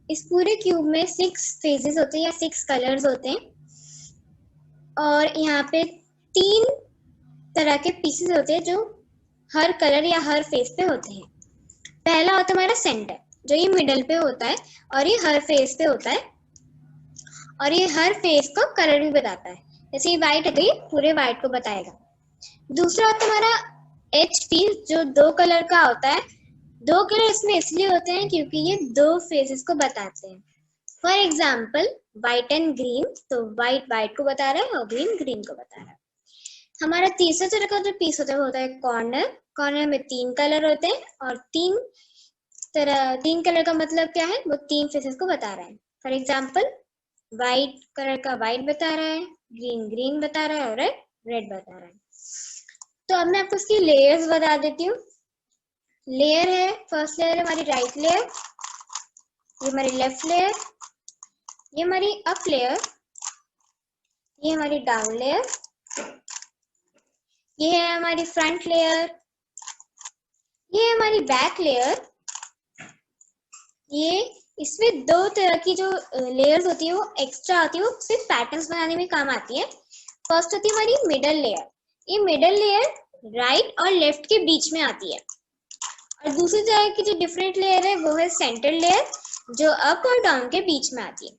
इस पूरे क्यूब में 6 फेजेस होते हैं या 6 कलर्स होते हैं, और यहाँ पे 3 तरह के पीसेस होते हैं जो हर कलर या हर फेस पे होते हैं। पहला होता है हमारा सेंटर, जो ये मिडल पे होता है और ये हर फेस पे होता है, और ये हर फेस को कलर भी बताता है। जैसे ये व्हाइट है तो ये पूरे व्हाइट को बताएगा। दूसरा होता है हमारा एच पीस, जो 2 कलर का होता है। 2 कलर इसमें इसलिए होते हैं क्योंकि ये 2 फेसेस को बताते हैं। For example white and green, तो व्हाइट को बता रहा है और ग्रीन को बता रहा है। हमारा तीसरा तरह का जो पीस होता है वो होता है कॉर्नर में 3 कलर होते हैं, और 3 कलर का मतलब क्या है, वो 3 फेसेस को बता रहा है। फॉर एग्जाम्पल व्हाइट कलर का व्हाइट बता रहा है, ग्रीन बता रहा है और रेड बता रहा है। तो अब मैं आपको इसकी लेयर्स बता देती हूँ। लेयर है, फर्स्ट लेयर है हमारी राइट लेयर, ये हमारी लेफ्ट लेयर, ये हमारी अप लेयर, ये हमारी डाउन लेयर, ये है हमारी फ्रंट लेयर, ये है हमारी बैक लेयर। ये इसमें 2 तरह की जो लेयर्स होती है वो एक्स्ट्रा आती है, वो सिर्फ पैटर्न्स बनाने में काम आती है। फर्स्ट होती है हमारी मिडल लेयर। ये मिडल लेयर राइट और लेफ्ट के बीच में आती है, और दूसरी तरह की जो डिफरेंट लेयर है वो है सेंटर लेयर, जो अप और डाउन के बीच में आती है।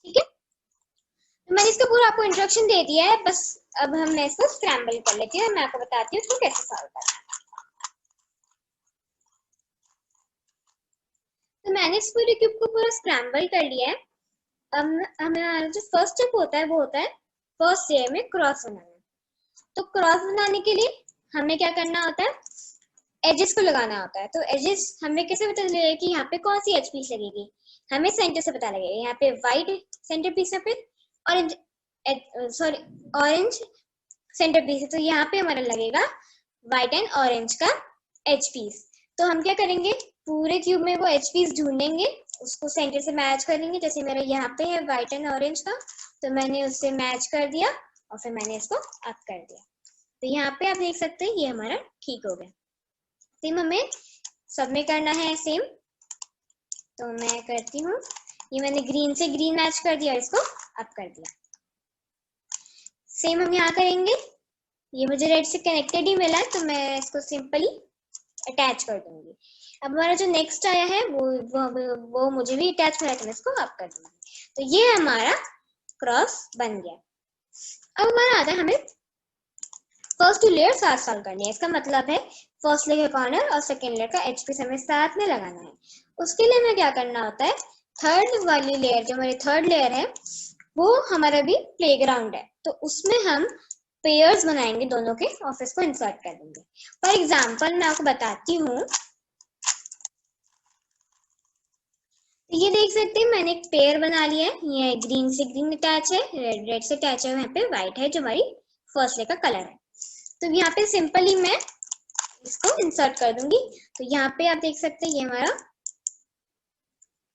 ठीक है, तो मैंने इसका पूरा आपको इंस्ट्रक्शन दे दिया है, बस अब मैं इसको स्क्रैम्बल कर लेती हूँ और मैं आपको बताती हूँ इसको कैसे सॉल्व करना है। तो मैंने इस पूरे क्यूब को पूरा स्क्रैम्बल कर लिया है। अब हमारा जो फर्स्ट स्टेप होता है वो होता है फर्स्ट लेयर में क्रॉस बनाना। तो क्रॉस बनाने के लिए हमें क्या करना होता है, एजेस को लगाना होता है। तो एजेस हमें कैसे पता चलेगा कि यहाँ पे कौन सी एज पीस लगेगी, हमें सेंटर से पता लगेगा। यहाँ पे व्हाइट सेंटर पीस है, फिर ऑरेंज सेंटर पीस है, तो यहाँ पे हमारा लगेगा व्हाइट एंड ऑरेंज का एच पीस। तो हम क्या करेंगे, पूरे क्यूब में वो एच पीस ढूंढेंगे, उसको सेंटर से मैच करेंगे। जैसे मेरा यहाँ पे है व्हाइट एंड ऑरेंज का, तो मैंने उससे मैच कर दिया और फिर मैंने इसको अप कर दिया। तो यहाँ पे आप देख सकते हैं ये हमारा ठीक हो गया। सेम हमें सब में करना है सेम। तो मैं करती हूँ, ये मैंने ग्रीन से ग्रीन मैच कर दिया, इसको अप कर दिया। सेम हम यहाँ करेंगे, ये मुझे रेड से कनेक्टेड ही मिला है तो मैं इसको सिंपली अटैच कर दूंगी। अब हमारा जो नेक्स्ट आया है वो मुझे भी अटैच मिला है, तो मैं इसको अप कर दूंगी। तो ये हमारा क्रॉस बन गया। अब हमारा आता है हमें फर्स्ट टू लेयर साथ सॉल्व करनी है। इसका मतलब है फर्स्ट लेयर का कॉर्नर और सेकेंड लेयर का एच पीस हमें साथ में लगाना है। उसके लिए हमें क्या करना होता है, थर्ड वाली लेयर जो हमारी थर्ड लेयर है वो हमारा भी प्लेग्राउंड है, तो उसमें हम पेयर्स बनाएंगे दोनों के और फिर इसको इंसर्ट कर देंगे। फॉर एग्जाम्पल मैं आपको बताती हूँ, ये देख सकते हैं मैंने एक पेयर बना लिया है। ये ग्रीन से ग्रीन अटैच है, रेड रेड से अटैच है, यहाँ पे व्हाइट है जो हमारी फर्स्ट लेयर का कलर है। तो यहाँ पे सिंपली मैं इसको इंसर्ट कर दूंगी। तो यहाँ पे आप देख सकते हैं ये हमारा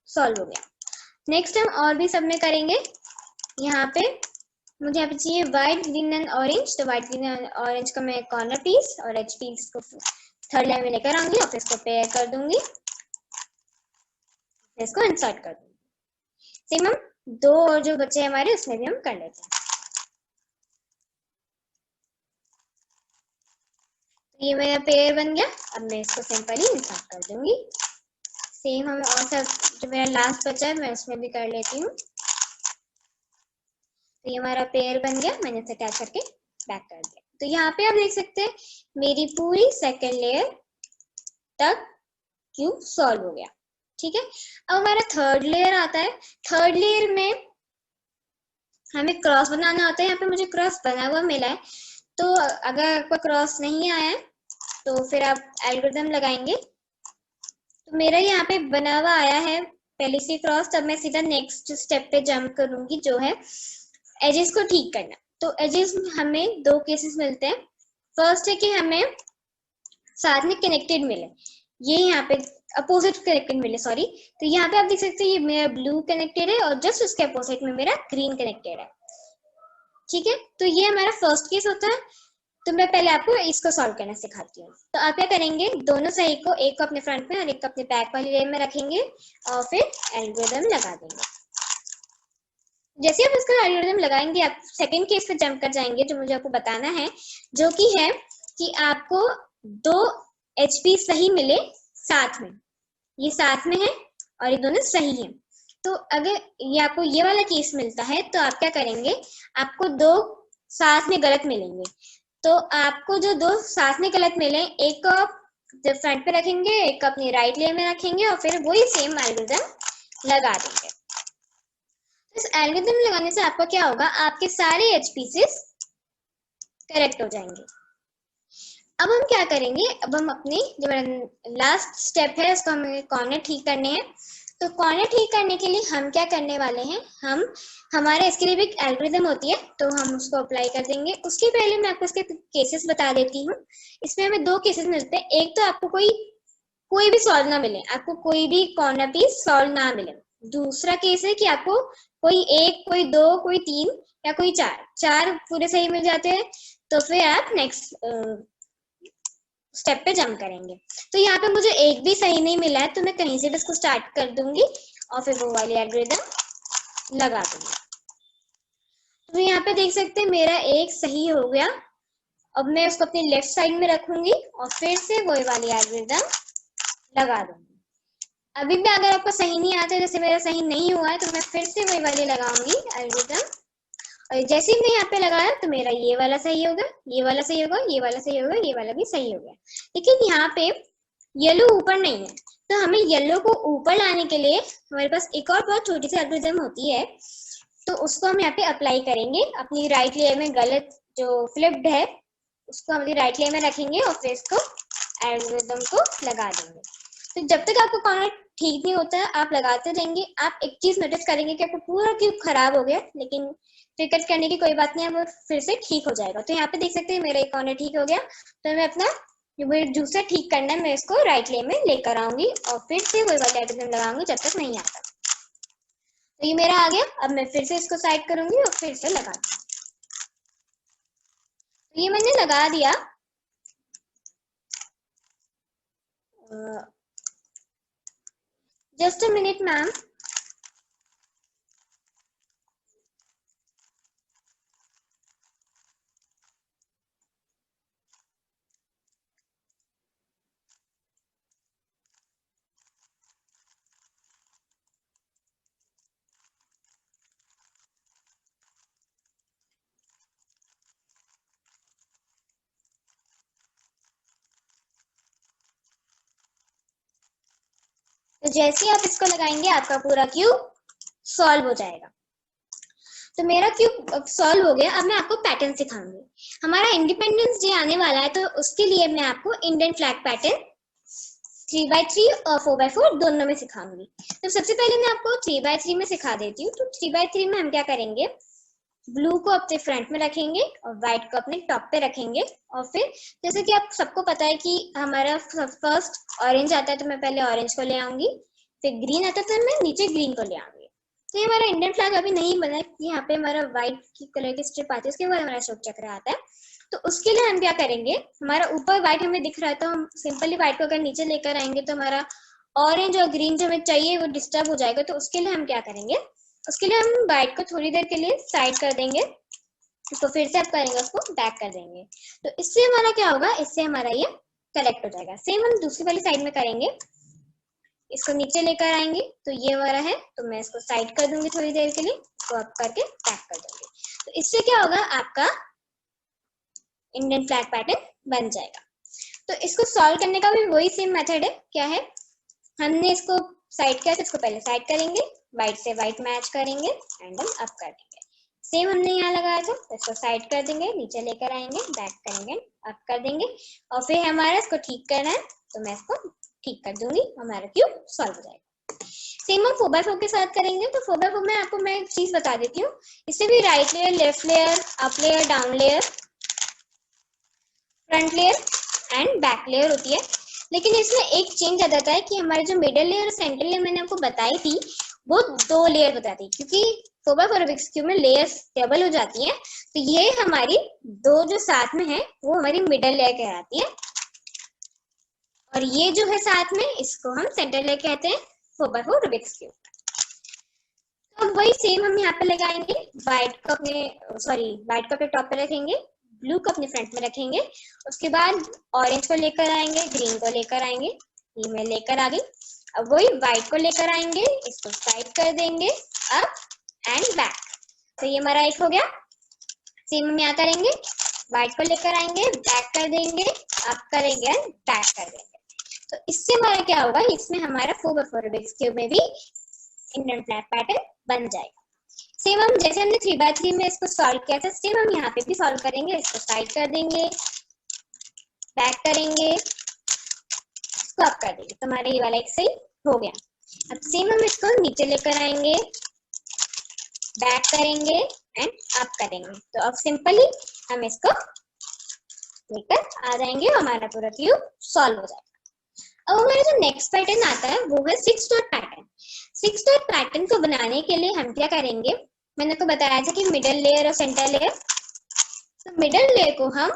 सॉल्व हो गया। नेक्स्ट हम और भी सब में करेंगे। यहाँ पे मुझे यहाँ पे चाहिए व्हाइट ग्रीन एंड ऑरेंज, तो व्हाइट ग्रीन एंड ऑरेंज का मैं कॉर्नर पीस और एच पीस को थर्ड लाइन में लेकर आऊंगी और फिर इसको पेयर कर दूंगी, फिर इसको इंसर्ट कर दूंगी। सेम हम दो और जो बच्चे हमारे उसमें भी हम कर लेते हैं। तो ये मेरा पेयर बन गया। अब मैं इसको सिंपली इंसर्ट कर दूंगी। सेम हम और सब जो मेरा लास्ट बचा है मैं उसमें भी कर लेती हूँ। तो ये हमारा पेयर बन गया, मैंने इसे अटैच करके बैक कर दिया। तो यहाँ पे आप देख सकते हैं मेरी पूरी सेकेंड लेयर तक क्यूब सॉल्व हो गया। ठीक है, अब हमारा थर्ड लेयर आता है। थर्ड लेयर में हमें क्रॉस बनाना होता है। यहाँ पे मुझे क्रॉस बना हुआ मिला है, तो अगर आपका क्रॉस नहीं आया है तो फिर आप एल्गोरिथम लगाएंगे। तो मेरा यहाँ पे बना हुआ आया है पहले से क्रॉस, तब मैं सीधा नेक्स्ट स्टेप पे जंप करूंगी जो है एजेस को ठीक करना। तो एजेस हमें दो केसेस मिलते हैं। फर्स्ट है कि हमें साथ में कनेक्टेड मिले, ये यहाँ पे अपोजिट कनेक्टेड मिले, सॉरी। तो यहाँ पे आप देख सकते हैं ये मेरा ब्लू कनेक्टेड है और जस्ट उसके अपोजिट में मेरा ग्रीन कनेक्टेड है। ठीक है, तो ये हमारा फर्स्ट केस होता है। तो मैं पहले आपको इसको सॉल्व करना सिखाती हूँ। तो आप क्या करेंगे, दोनों सही को एक को अपने फ्रंट में और एक को अपने बैक वाली लेयर में रखेंगे और फिर एल्गोरिथम लगा देंगे। जैसे आप इसका एल्गोरिथम लगाएंगे आप सेकंड केस पे जंप कर जाएंगे, जो मुझे आपको बताना है, जो कि है कि आपको दो एचपी सही मिले साथ में, ये साथ में है और ये दोनों सही हैं। तो अगर ये आपको ये वाला केस मिलता है तो आप क्या करेंगे, आपको दो साथ में गलत मिलेंगे। तो आपको जो दो साथ में गलत मिले, एक को आप फ्रंट पे रखेंगे, एक को अपनी राइट लेयर में रखेंगे और फिर वही सेम एल्गोरिथम लगा देंगे। इस एल्गोरिथम लगाने से आपका क्या होगा, आपके सारे एच पीसेस करेक्ट हो जाएंगे। अब हम क्या करेंगे, अब हम अपनी जो लास्ट स्टेप है उसको हमें कॉर्नर ठीक करने हैं। तो कॉर्नर ठीक करने के लिए हम क्या करने वाले हैं, हम हमारे इसके लिए भी एक एल्गोरिथम होती है तो हम उसको अप्लाई कर देंगे। उसके पहले मैं आपको इसके केसेस बता देती हूँ। इसमें हमें दो केसेस मिलते हैं। एक तो आपको कोई भी सॉल्व ना मिले, आपको कोई भी कॉर्नर पीस सॉल्व ना मिले। दूसरा केस है कि आपको कोई एक, कोई दो, कोई तीन या कोई चार पूरे सही मिल जाते हैं, तो फिर आप नेक्स्ट स्टेप पे जंप करेंगे। तो यहाँ पे मुझे एक भी सही नहीं मिला है तो मैं कहीं से भी इसको स्टार्ट कर दूंगी और फिर वो वाली एल्गोरिथम लगा दूंगी। तो यहाँ पे देख सकते हैं मेरा एक सही हो गया। अब मैं उसको अपनी लेफ्ट साइड में रखूंगी और फिर से वही वाली एल्गोरिथम लगा दूंगी। अभी भी अगर आपको सही नहीं आता है, जैसे मेरा सही नहीं हुआ है, तो मैं फिर से वही वाली लगाऊंगी एल्गोरिथम। और जैसे ही मैं यहाँ पे लगाया तो मेरा ये वाला सही होगा, ये वाला सही होगा, ये वाला सही होगा, ये वाला भी सही हो गया। लेकिन यहाँ पे येलो ऊपर नहीं है, तो हमें येलो को ऊपर लाने के लिए हमारे पास एक और बहुत छोटी सी एल्गोरिथम होती है। तो उसको हम यहाँ पे अप्लाई करेंगे। अपनी राइट लेयर में गलत जो फ्लिप्ड है उसको हम राइट लेयर में रखेंगे और फिर इसको एल्गोरिथम को लगा देंगे। तो जब तक आपको कॉर्नर ठीक नहीं होता है आप लगाते रहेंगे। आप एक चीज नोटिस करेंगे कि आपको पूरा क्यूब खराब हो गया, लेकिन फिकर करने की कोई बात नहीं है, वो फिर से ठीक हो जाएगा। तो यहाँ पे देख सकते हैं मेरा एक कॉर्नर ठीक हो गया। तो मैं अपना जो दूसरा ठीक करना है मैं इसको राइट लेयर में लेकर आऊंगी और फिर से वही वाला एल्गोरिथम लगाऊंगी जब तक नहीं आता। तो ये मेरा आ गया। अब मैं फिर से इसको साइड करूंगी और फिर से लगा दूंगी। तो ये मैंने लगा दिया। Just a minute ma'am. तो जैसे ही आप इसको लगाएंगे आपका पूरा क्यूब सॉल्व हो जाएगा। तो मेरा क्यूब सॉल्व हो गया। अब मैं आपको पैटर्न सिखाऊंगी। हमारा इंडिपेंडेंस डे आने वाला है, तो उसके लिए मैं आपको इंडियन फ्लैग पैटर्न 3x3 और 4x4 दोनों में सिखाऊंगी। तो सबसे पहले मैं आपको 3x3 में सिखा देती हूँ। तो 3x3 में हम क्या करेंगे, ब्लू को अपने फ्रंट में रखेंगे और व्हाइट को अपने टॉप पे रखेंगे। और फिर जैसे कि आप सबको पता है कि हमारा फर्स्ट ऑरेंज आता है, तो मैं पहले ऑरेंज को ले आऊंगी, फिर ग्रीन आता है तो मैं नीचे ग्रीन को ले आऊंगी। तो ये हमारा इंडियन फ्लैग अभी नहीं बना है, यहाँ पे हमारा व्हाइट की कलर की स्ट्रिप आती है, उसके बाद हमारा अशोक चक्र आता है। तो उसके लिए हम क्या करेंगे, हमारा ऊपर व्हाइट हमें दिख रहा है, तो हम सिंपली व्हाइट को अगर नीचे लेकर आएंगे तो हमारा ऑरेंज और ग्रीन जो हमें चाहिए वो डिस्टर्ब हो जाएगा। तो उसके लिए हम क्या करेंगे, उसके लिए हम व्हाइट को थोड़ी देर के लिए साइड कर देंगे, तो फिर से आप करेंगे उसको बैक कर देंगे। तो इससे हमारा क्या होगा, इससे हमारा ये कलेक्ट हो जाएगा। सेम हम दूसरी वाली साइड में करेंगे, इसको नीचे लेकर आएंगे, तो ये वाला है, तो मैं इसको साइड कर दूंगी थोड़ी देर के लिए, इसको अप करके बैक कर दूंगी। तो इससे क्या होगा, आपका इंडियन फ्लैग पैटर्न बन जाएगा। तो इसको सॉल्व करने का भी वही सेम मेथड है। क्या है, हमने इसको साइड किया तो इसको पहले साइड करेंगे, व्हाइट से व्हाइट मैच करेंगे एंड हम अप कर देंगे। सेम हमने यहाँ लगाया था, तो इसको साइड कर देंगे, नीचे लेकर आएंगे, बैक करेंगे, अप कर देंगे। और फिर हमारा इसको ठीक करना है, तो मैं इसको ठीक कर दूंगी, हमारा क्यूब सॉल्व हो जाएगा। सेम हम 4x4 के साथ करेंगे। तो 4x4 में आपको मैं एक चीज बता देती हूँ, इससे भी right layer, left layer, up layer, down layer, front layer and back layer होती है। लेकिन इसमें एक चेंज आ जाता है कि हमारे जो मिडल लेयर और सेंटर लेयर मैंने आपको बताई थी, वो 2 लेयर बताती है, क्योंकि 4x4 रूबिक्स क्यूब में लेयर्स डबल हो जाती हैं। तो ये हमारी 2 जो साथ में है वो हमारी मिडल लेयर कहलाती है, और ये जो है साथ में, इसको हम सेंटर लेयर कहते हैं 4x4 रूबिक्स क्यूब। तो वही सेम हम यहाँ पे लगाएंगे, व्हाइट को अपने टॉप पे रखेंगे, ब्लू को अपने फ्रंट में रखेंगे, उसके बाद ऑरेंज को लेकर आएंगे, ग्रीन को लेकर आएंगे, ये मैं लेकर आ गई। अब वही व्हाइट को लेकर आएंगे, इसको साइड कर देंगे, अप एंड बैक। तो ये हमारा एक हो गया। सेम हम यहाँ करेंगे, व्हाइट को लेकर आएंगे, बैक कर देंगे, अप करेंगे, बैक कर देंगे। तो इससे हमारा क्या होगा, इसमें हमारा 4x4 रूबिक्स क्यूब में भी इंडियन फ्लैग पैटर्न बन जाएगा। सेम हम जैसे हमने 3x3 में इसको सॉल्व किया था, सेम हम यहाँ पे भी सॉल्व करेंगे। इसको साइड कर देंगे, बैक करेंगे, इसको अप कर देंगे, तो हमारा ये वाला एक सही हो गया। अब सेम हम इसको नीचे लेकर आएंगे, बैक करेंगे एंड अप करेंगे। तो अब सिंपली हम इसको लेकर आ जाएंगे, हमारा पूरा क्यूब सॉल्व हो जाएगा। अब हमारा जो नेक्स्ट पैटर्न आता है वो है 6 डॉट पैटर्न। 6 डॉट पैटर्न को बनाने के लिए हम क्या करेंगे, मैंने आपको बताया था कि मिडल लेयर और सेंटर लेयर। तो मिडल लेयर को हम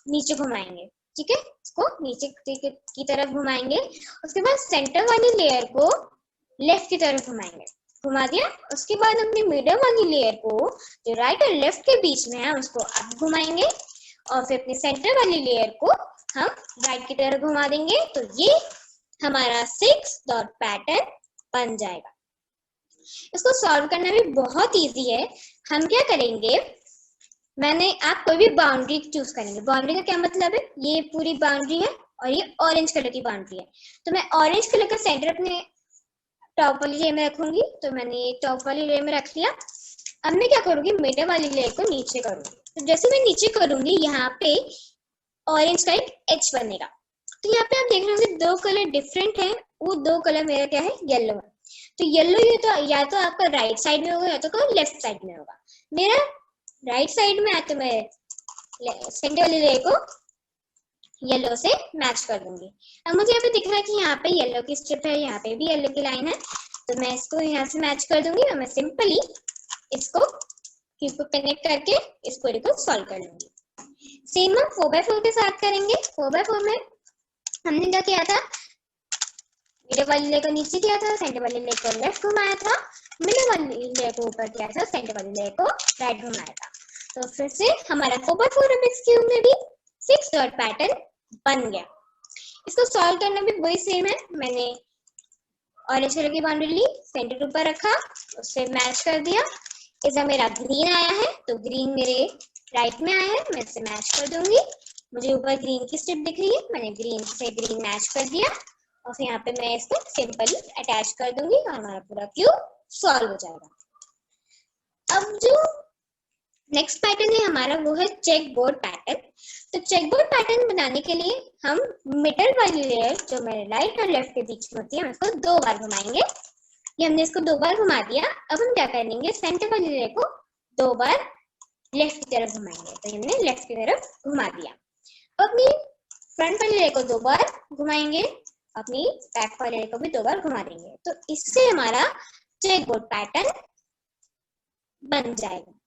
नीचे घुमाएंगे, ठीक है, इसको नीचे की तरफ घुमाएंगे। उसके बाद सेंटर वाली लेयर को लेफ्ट की तरफ घुमाएंगे, घुमा दिया। उसके बाद अपनी मिडल वाली लेयर को जो राइट और लेफ्ट के बीच में है उसको अप घुमाएंगे, और फिर अपनी सेंटर वाली लेयर को हम राइट की तरफ घुमा देंगे। तो ये हमारा 6 डॉट पैटर्न बन जाएगा। इसको सॉल्व करना भी बहुत इजी है। हम क्या करेंगे, आप कोई भी बाउंड्री चूज करेंगे। बाउंड्री का क्या मतलब है, ये पूरी बाउंड्री है और ये ऑरेंज कलर की बाउंड्री है। तो मैं ऑरेंज कलर का सेंटर अपने टॉप वाली लेयर में रखूंगी। तो मैंने ये टॉप वाली लेयर में रख लिया। अब मैं क्या करूंगी, मिडल वाली लेयर को नीचे करूंगी। तो जैसे मैं नीचे करूंगी, यहाँ पे ऑरेंज का एक एच बनेगा। तो यहाँ पे आप देख रहे होंगे 2 कलर डिफरेंट है। वो 2 कलर मेरा क्या है, येलो है। तो येलो ये तो या तो आपका राइट साइड में होगा या तो लेफ्ट साइड में होगा। मेरा राइट साइड में है, तो मैं सेंटर वाली लेयर को येलो से मैच कर दूंगी। अब मुझे यहाँ पे दिख रहा है कि यहाँ पे येलो की स्ट्रिप है, यहाँ पे भी येलो की लाइन है, तो मैं इसको यहाँ से मैच कर दूंगी और मैं सिंपली इसको क्यूब को कनेक्ट करके इस पूरी को सॉल्व कर लूंगी। सेम हम 4x4 के साथ करेंगे। 4x4 में हमने क्या किया था, मिडल वाली लेयर को नीचे किया था, सेंटर वाली लेयर को लेफ्ट घुमाया था, मिडल वाली लेयर को ऊपर किया था, सेंटर वाली लेयर को राइट घुमाया था। तो फिर से हमारा 4x4 रूबिक्स क्यूब में भी 6 डॉट पैटर्न बन गया। इसको सॉल्व करना भी वही सेम है। मैंने ऑरेंज कलर की बाउंड्री ली, सेंटर ऊपर रखा, उससे मैच कर दिया। इसका मेरा ग्रीन आया है, तो ग्रीन मेरे राइट में आया है, मैं इसे मैच कर दूंगी। मुझे ऊपर ग्रीन की स्ट्रिप दिख रही है, मैंने ग्रीन से ग्रीन मैच कर दिया। और फिर यहाँ पे मैं इसको सिंपली अटैच कर दूंगी और हमारा पूरा क्यूब सॉल्व हो जाएगा। अब जो नेक्स्ट पैटर्न है हमारा वो है चेक बोर्ड पैटर्न। तो चेक बोर्ड पैटर्न बनाने के लिए हम मिडल वाली लेयर जो मेरे राइट और लेफ्ट के बीच में होती है हम इसको 2 बार घुमाएंगे। ये हमने इसको 2 बार घुमा दिया। अब हम क्या करेंगे, सेंटर वाली लेयर को 2 बार लेफ्ट की तरफ घुमाएंगे। तो हमने लेफ्ट की तरफ घुमा दिया। अपनी फ्रंट वाली लेयर को 2 बार घुमाएंगे, अपनी बैक वाली लेयर को भी 2 बार घुमा देंगे। तो इससे हमारा चेक बोर्ड पैटर्न बन जाएगा।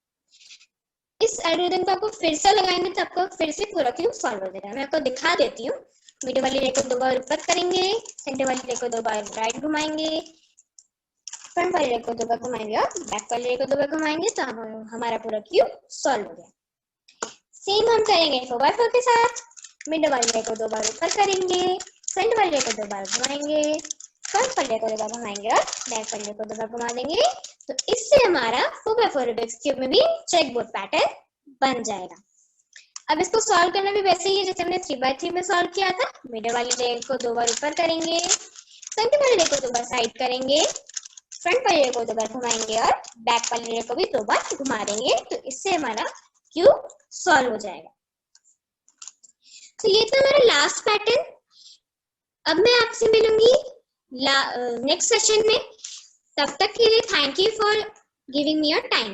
इस एल्गोरिथम को आपको फिर से लगाएंगे तो आपको फिर से पूरा क्यूब सॉल्व हो जाएगा। मैं आपको दिखा देती हूँ। मिडिल वाली लेयर को 2 बार ऊपर करेंगे, सेंटर वाली लेयर को 2 बार राइट घुमाएंगे, फ्रंट वाली लेयर को 2 बार घुमाएंगे और बैक वाली लेयर को 2 बार घुमाएंगे तो हमारा पूरा क्यूब सॉल्व हो गया। सेम हम करेंगे 4x4 के साथ। मिडिल वाली लेयर को 2 बार ऊपर करेंगे, सेंटर वाली लेयर को 2 बार घुमाएंगे, फ्रंट वाली लेयर को 2 बार घुमाएंगे और बैक वाली लेयर को 2 बार घुमा देंगे। तो इससे हमारा 4x4 रूबिक्स क्यूब में भी चेक बोर्ड पैटर्न बन जाएगा। अब इसको सॉल्व करना भी वैसे ही है जैसे हमने 3x3 में सॉल्व किया था। मिडिल वाली लेयर को 2 बार ऊपर करेंगे, सेंटर वाली लेयर को 2 बार साइड करेंगे, फ्रंट वाली लेयर को 2 बार घुमाएंगे और बैक वाली लेयर को भी 2 बार घुमा देंगे। तो इससे हमारा क्यूब सॉल्व हो जाएगा। तो ये था हमारा लास्ट पैटर्न। अब मैं आपसे मिलूंगी नेक्स्ट सेशन में। तब तक के लिए thank you for giving me your time.